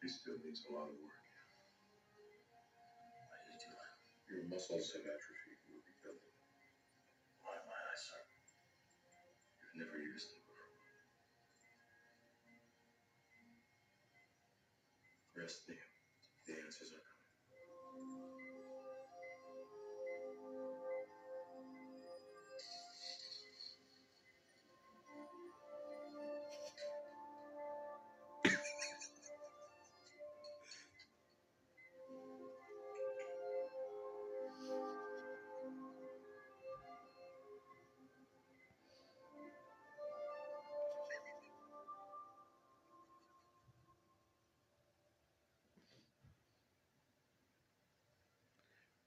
It still needs a lot of work. Your muscles have atrophied. You will be building. Why am I, sir? You've never used them before. Rest, Neo. The answers are coming.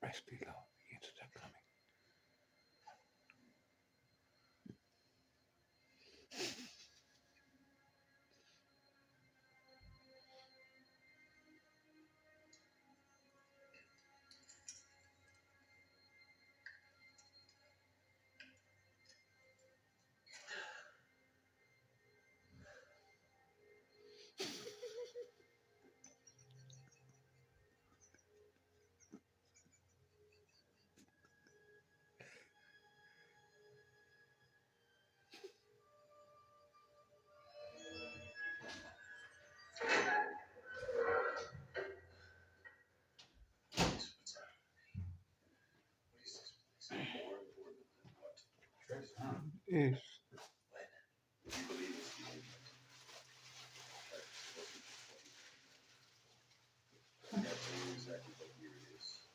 Rest, Lilo. The answers are coming. More important than what? Is You believe it's the movement. I can't tell you exactly what year it is.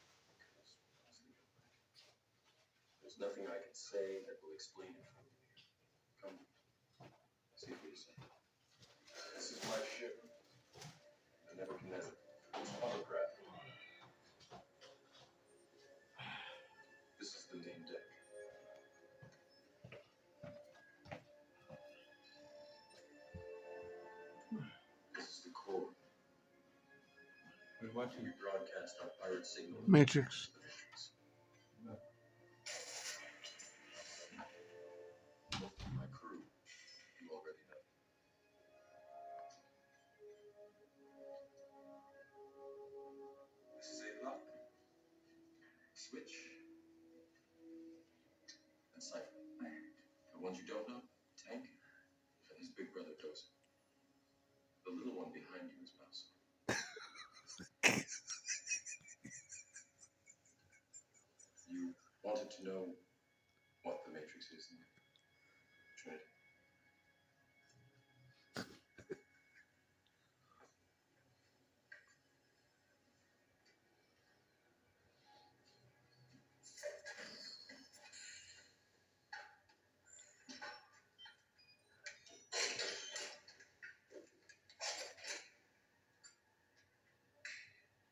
There's nothing I can say that will explain it for you. Come, see for yourself. This is my ship. I never can measure. It's autographed. This is the main deck. This is the core. we're watching We broadcast our pirate signal. Matrix. My crew, you already know. This is a lock, switch, and cipher. The ones you don't know, Tank and his big brother Dozer. The little one behind you is Mouse. You wanted to know what the Matrix is, Trinity.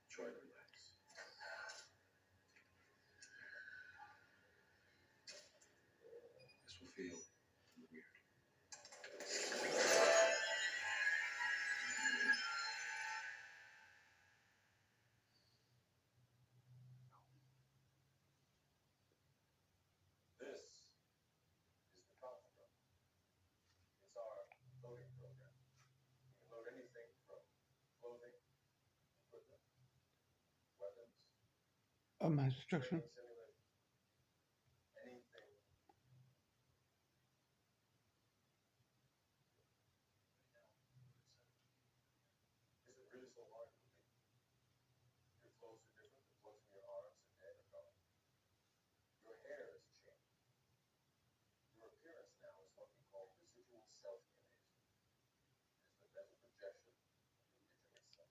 Try to relax. This will feel weird. This is the construct. It's our loading program. You can load anything from clothing, equipment, weapons, Mass destruction. training simulations, anything. Is it really so hard to believe? Your clothes are different, the clothes in your arms and head are gone. Your hair has changed. Your appearance now is what we call residual self-image. It is the mental projection of your original self.